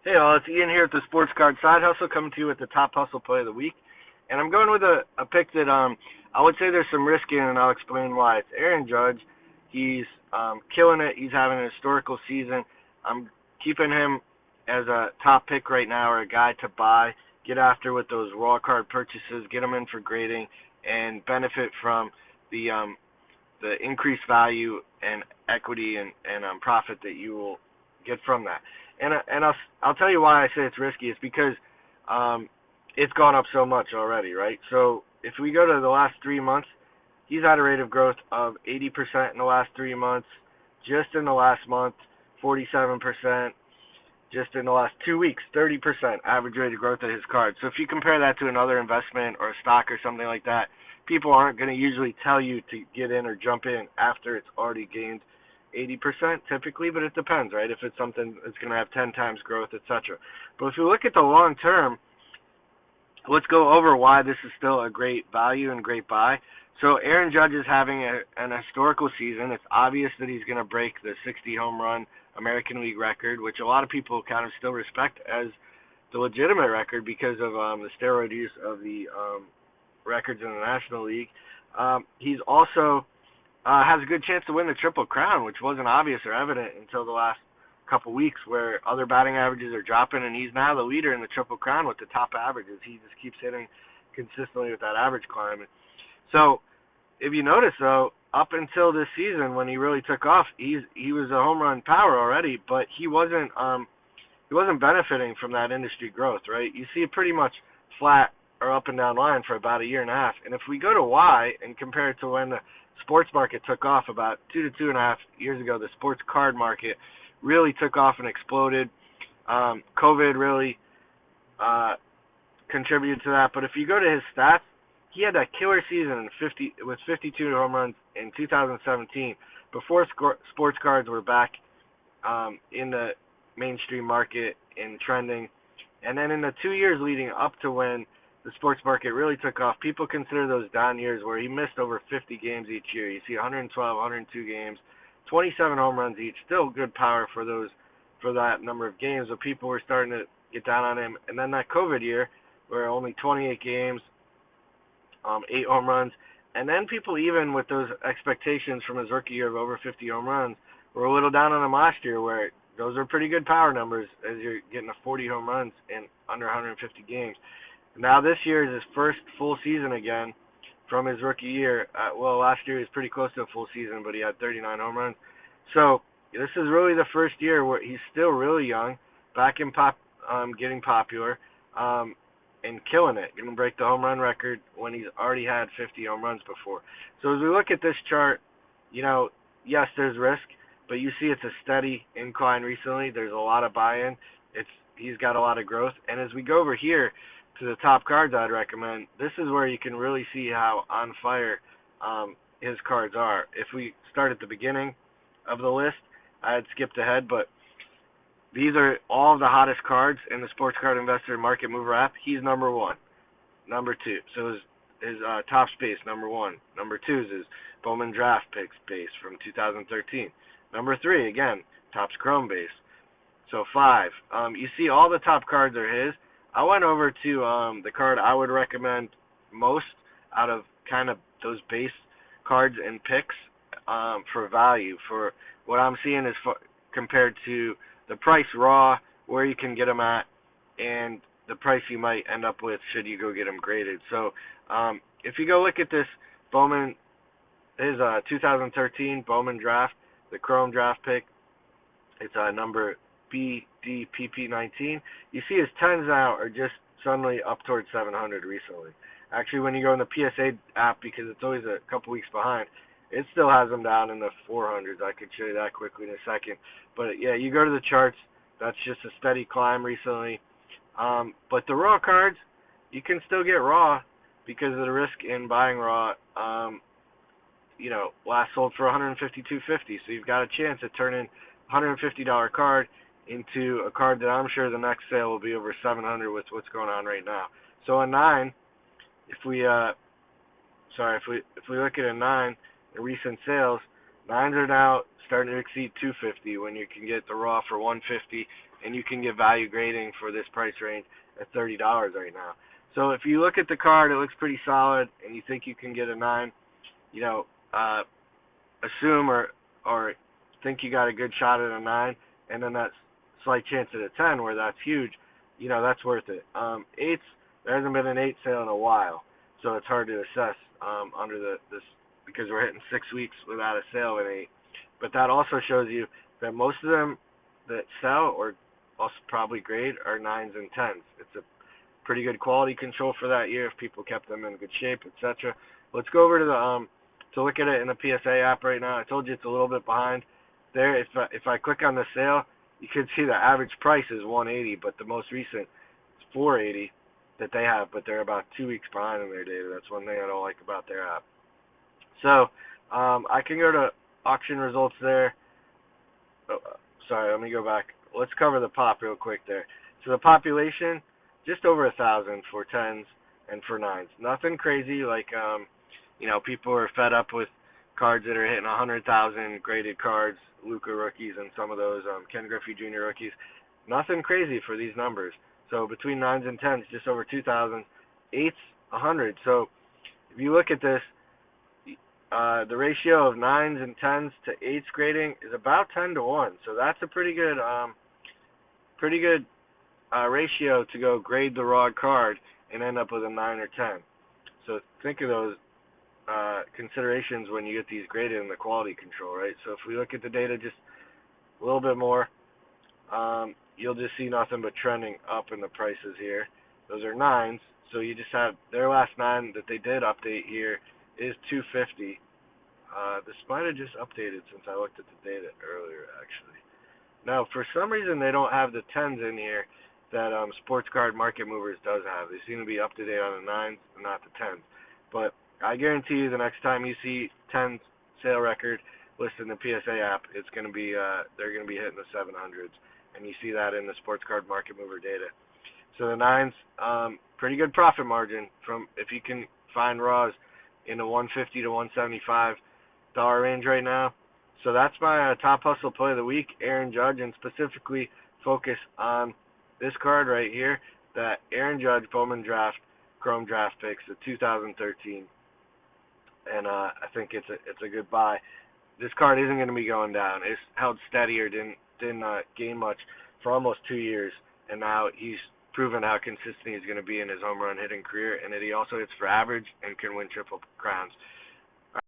Hey all, it's Ian here at the Sports Card Side Hustle, coming to you with the top hustle play of the week. And I'm going with a pick that I would say there's some risk in, and I'll explain why. It's Aaron Judge. He's killing it. He's having a historical season. I'm keeping him as a top pick right now, or a guy to buy, get after with those raw card purchases, get him in for grading, and benefit from the increased value and equity and profit that you will get from that. And I'll tell you why I say it's risky. It's because it's gone up so much already, right? So if we go to the last 3 months, he's had a rate of growth of 80% in the last 3 months. Just in the last month, 47%. Just in the last 2 weeks, 30% average rate of growth of his cards. So if you compare that to another investment or a stock or something like that, people aren't going to usually tell you to get in or jump in after it's already gained 80% typically, but it depends, right? If it's something that's going to have 10 times growth, etc. But if you look at the long term, let's go over why this is still a great value and great buy. So Aaron Judge is having an historical season. It's obvious that he's going to break the 60 home run American League record, which a lot of people kind of still respect as the legitimate record because of the steroid use of the records in the National League. He's also has a good chance to win the Triple Crown, which wasn't obvious or evident until the last couple weeks, where other batting averages are dropping, and he's now the leader in the Triple Crown with the top averages. He just keeps hitting consistently with that average climb. So if you notice, though, up until this season when he really took off, he was a home run power already, but he wasn't benefiting from that industry growth, right? You see it pretty much flat or up and down line for about a year and a half. And if we go to why and compare it to when the sports market took off about 2 to 2.5 years ago, the sports card market really took off and exploded. COVID really contributed to that. But if you go to his stats, he had that killer season with 52 home runs in 2017 before sports cards were back in the mainstream market and trending. And then in the 2 years leading up to when the sports market really took off, people consider those down years where he missed over 50 games each year. You see 112, 102 games, 27 home runs each. Still good power for that number of games, but people were starting to get down on him. And then that COVID year, where only 28 games, 8 home runs, and then people, even with those expectations from his rookie year of over 50 home runs, were a little down on him last year, where those are pretty good power numbers as you're getting to 40 home runs in under 150 games. Now this year is his first full season again from his rookie year. Last year he was pretty close to a full season, but he had 39 home runs. So this is really the first year where he's still really young, back in getting popular, and killing it. Going to break the home run record when he's already had 50 home runs before. So as we look at this chart, yes, there's risk, but you see it's a steady incline recently. There's a lot of buy-in. He's got a lot of growth. And as we go over here to the top cards I'd recommend, this is where you can really see how on fire his cards are. If we start at the beginning of the list, I had skipped ahead, but these are all of the hottest cards in the Sports Card Investor Market Mover app. He's number one. Number two, so his top space, number one. Number two is his Bowman draft picks base from 2013. Number three, again, Topps Chrome base. So 5. You see all the top cards are his. I went over to the card I would recommend most out of kind of those base cards and picks for value. For what I'm seeing is compared to the price raw, where you can get them at, and the price you might end up with should you go get them graded. So if you go look at this Bowman, his 2013 Bowman draft, the Chrome draft pick, it's number BDPP19. You see his 10s now are just suddenly up towards 700 recently. Actually, when you go in the PSA app, because it's always a couple weeks behind, it still has them down in the 400s. I could show you that quickly in a second. But yeah, you go to the charts, that's just a steady climb recently. But the raw cards, you can still get raw because of the risk in buying raw. Last sold for $152.50, so you've got a chance at turning $150 card into a card that I'm sure the next sale will be over 700 with what's going on right now. So a 9, if we look at a 9 in recent sales, 9s are now starting to exceed 250 when you can get the raw for 150 and you can get value grading for this price range at $30 right now. So if you look at the card, it looks pretty solid, and you think you can get a 9, you know, uh, assume or think you got a good shot at a 9, and then that slight chance at a 10 where that's huge, that's worth it. Eights, there hasn't been an 8 sale in a while, so it's hard to assess under this because we're hitting 6 weeks without a sale of an 8. But that also shows you that most of them that sell or also probably grade are 9s and 10s. It's a pretty good quality control for that year if people kept them in good shape, etc. Let's go over to the to look at it in the PSA app right now. I told you it's a little bit behind there. If I click on the sale, you can see the average price is 180, but the most recent is 480 that they have, but they're about 2 weeks behind in their data. That's one thing I don't like about their app. So I can go to auction results there. Oh, sorry, let me go back. Let's cover the pop real quick there. So the population, just over 1,000 for 10s and for 9s. Nothing crazy like people are fed up with cards that are hitting 100,000 graded cards, Luka rookies and some of those Ken Griffey Jr. rookies. Nothing crazy for these numbers. So between 9s and 10s, just over 2,000. 8s, 100. So if you look at this, the ratio of 9s and 10s to 8s grading is about 10 to 1. So that's a pretty good ratio to go grade the raw card and end up with a 9 or 10. So think of those considerations when you get these graded in the quality control, right? So if we look at the data just a little bit more, you'll just see nothing but trending up in the prices here. Those are 9s, so you just have their last 9 that they did update here is 250. This might have just updated since I looked at the data earlier, actually. Now, for some reason, they don't have the 10s in here that Sports Card Market Movers does have. They seem to be up to date on the 9s and not the 10s. But I guarantee you the next time you see 10 sale record listed in the PSA app, it's going to be they're going to be hitting the 700s, and you see that in the Sports Card Market Mover data. So the 9s, pretty good profit margin from if you can find raws in the 150 to 175 dollar range right now. So that's my top hustle play of the week, Aaron Judge, and specifically focus on this card right here, that Aaron Judge Bowman draft Chrome draft picks, the 2013, and I think it's a good buy. This card isn't going to be going down. It's held steady or didn't gain much for almost 2 years, and now he's proven how consistent he's going to be in his home run hitting career, and that he also hits for average and can win triple crowns.